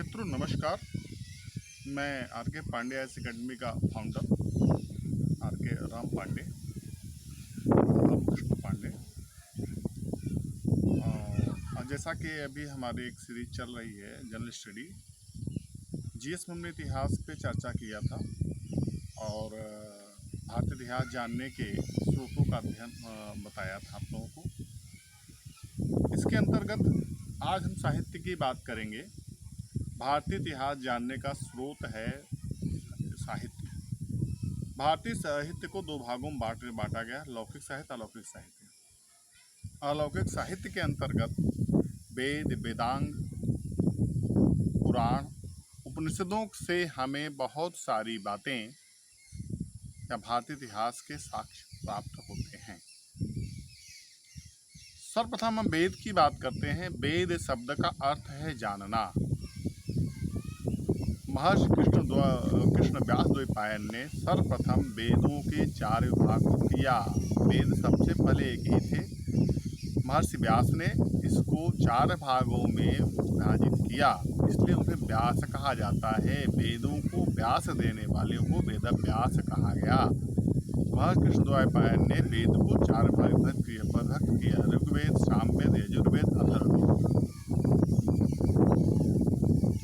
मित्रों नमस्कार। मैं आर के पांडे आईएएस अकेडमी का फाउंडर आर के राम पांडे, रामकृष्ण पांडे। और जैसा कि अभी हमारी एक सीरीज चल रही है जनरल स्टडी, जीएस में हमने इतिहास पे चर्चा किया था और भारतीय इतिहास जानने के स्रोतों का अध्ययन बताया था आप लोगों को। इसके अंतर्गत आज हम साहित्य की बात करेंगे। भारतीय इतिहास जानने का स्रोत है साहित्य। भारतीय साहित्य को दो भागों में बांटा गया, लौकिक साहित्य, अलौकिक साहित्य। अलौकिक साहित्य के अंतर्गत वेद, वेदांग, पुराण, उपनिषदों से हमें बहुत सारी बातें या भारतीय इतिहास के साक्ष्य प्राप्त होते हैं। सर्वप्रथम हम वेद की बात करते हैं। वेद शब्द का अर्थ है जानना। महर्षि कृष्ण व्यास द्वैपायन ने सर्वप्रथम वेदों के 4 विभाग को किया। वेद सबसे पहले एक ही थे। महर्षि व्यास ने इसको 4 भागों में विभाजित किया, इसलिए उन्हें व्यास कहा जाता है। वेदों को व्यास देने वाले को वेद व्यास कहा गया। महर्षि कृष्ण द्वैपायन ने वेद को 4 भाग में विभक्त किया: ऋग्वेद, सामवेद, यजुर्वेद, अथर्ववेद।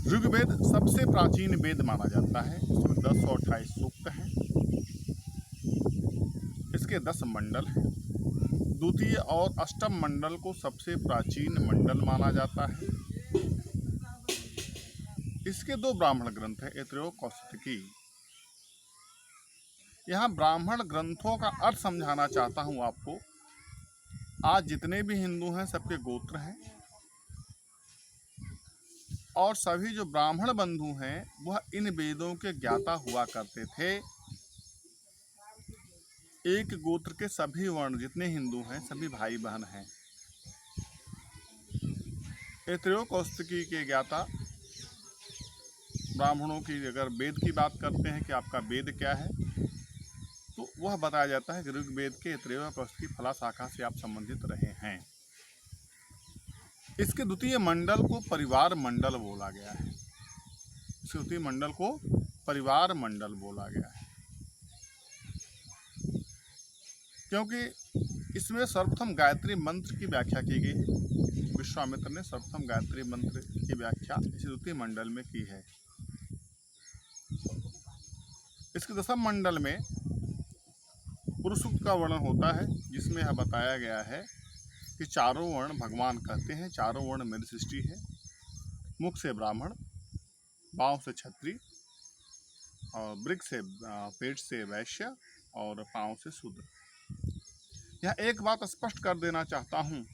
ऋग्वेद सबसे प्राचीन वेद माना जाता है। इसमें 1028 सूक्त हैं। इसके 10 मंडल हैं। द्वितीय और अष्टम मंडल को सबसे प्राचीन मंडल माना जाता है। इसके 2 ब्राह्मण ग्रंथ हैं, ऐतरेय, कौशिकी। यहाँ ब्राह्मण ग्रंथों का अर्थ समझाना चाहता हूँ आपको। आज जितने भी हिंदू हैं सबके गोत्र हैं, और सभी जो ब्राह्मण बंधु हैं वह इन वेदों के ज्ञाता हुआ करते थे। एक गोत्र के सभी वर्ण जितने हिंदू हैं सभी भाई बहन हैं। ऐतरेय कौशिकी के ज्ञाता ब्राह्मणों की अगर वेद की बात करते हैं कि आपका वेद क्या है, तो वह बताया जाता है कि ऋग्वेद के ऐतरेय कौशिकी फला शाखा से आप संबंधित रहे हैं। इसके द्वितीय मंडल को परिवार मंडल बोला गया है। इसके द्वितीय मंडल को परिवार मंडल बोला गया है क्योंकि इसमें सर्वप्रथम गायत्री मंत्र की व्याख्या की गई है। विश्वामित्र ने सर्वप्रथम गायत्री मंत्र की व्याख्या इस द्वितीय मंडल में की है। इसके दशम मंडल में पुरुष सूक्त का वर्णन होता है, जिसमें यह बताया गया है कि चारों वर्ण भगवान कहते हैं। चारों वर्ण मेरी सृष्टि है। मुख से ब्राह्मण, बाँव से क्षत्रिय, और वृक्क से पेट से वैश्य, और पाँव से शूद्र। यह एक बात स्पष्ट कर देना चाहता हूँ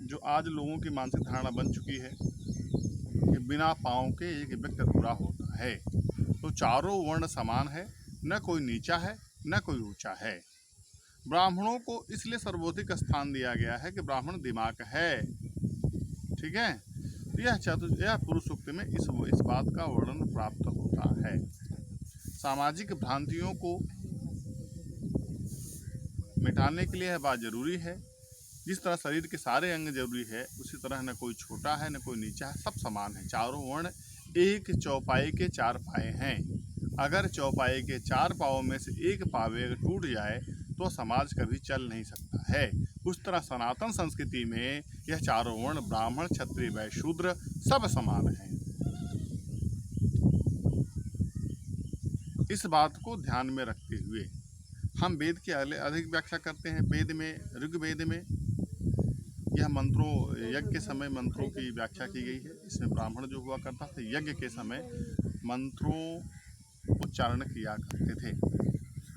जो आज लोगों की मानसिक धारणा बन चुकी है कि बिना पाँव के एक व्यक्ति अधूरा होता है। तो चारों वर्ण समान है, न कोई नीचा है न कोई ऊंचा है। ब्राह्मणों को इसलिए सर्वोधिक स्थान दिया गया है कि ब्राह्मण दिमाग है, ठीक है। तो यह पुरुष सूक्त में इस बात का वर्णन प्राप्त होता है। सामाजिक भ्रांतियों को मिटाने के लिए यह बात जरूरी है। जिस तरह शरीर के सारे अंग जरूरी है, उसी तरह न कोई छोटा है न कोई नीचा है, सब समान है। चारों वर्ण एक चौपाई के 4 पाए हैं। अगर चौपाई के 4 पाँवों में से एक पावे अगर टूट जाए तो समाज कभी चल नहीं सकता है। उस तरह सनातन संस्कृति में यह चारों वर्ण ब्राह्मण, क्षत्रिय, वैश्य, शूद्र सब समान हैं। इस बात को ध्यान में रखते हुए हम वेद की अधिक व्याख्या करते हैं। वेद में, ऋग्वेद में यह मंत्रों, यज्ञ के समय मंत्रों की व्याख्या की गई है। इसमें ब्राह्मण जो हुआ करता था यज्ञ के समय मंत्रों उच्चारण किया करते थे।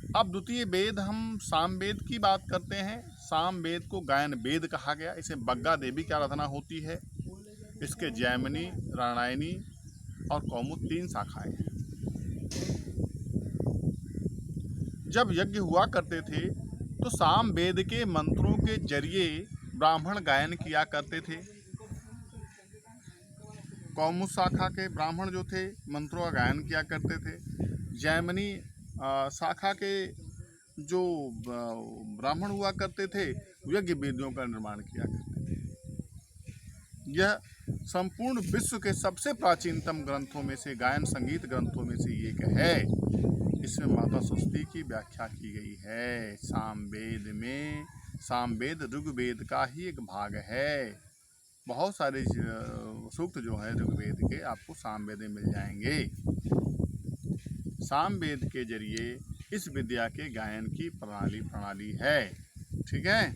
अब द्वितीय वेद हम सामवेद की बात करते हैं। सामवेद को गायन वेद कहा गया। इसे बग्गा देवी की आराधना होती है। इसके जैमिनी, रामायणी और कौमुद 3 शाखाएं हैं। जब यज्ञ हुआ करते थे तो सामवेद के मंत्रों के जरिए ब्राह्मण गायन किया करते थे। कौमुद शाखा के ब्राह्मण जो थे मंत्रों का गायन किया करते थे। जैमिनी शाखा के जो ब्राह्मण हुआ करते थे यज्ञ वेदियों का निर्माण किया करते थे। यह संपूर्ण विश्व के सबसे प्राचीनतम ग्रंथों में से, गायन संगीत ग्रंथों में से एक है। इसमें माता सरस्वती की व्याख्या की गई है। सामवेद में, सामवेद ऋग्वेद का ही एक भाग है। बहुत सारे सूक्त जो है ऋग्वेद के आपको सामवेद में मिल जाएंगे। सामवेद के जरिए इस विद्या के गायन की प्रणाली है। ठीक है।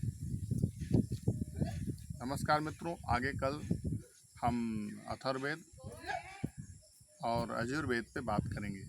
नमस्कार मित्रों, आगे कल हम अथर्ववेद और यजुर्वेद पे बात करेंगे।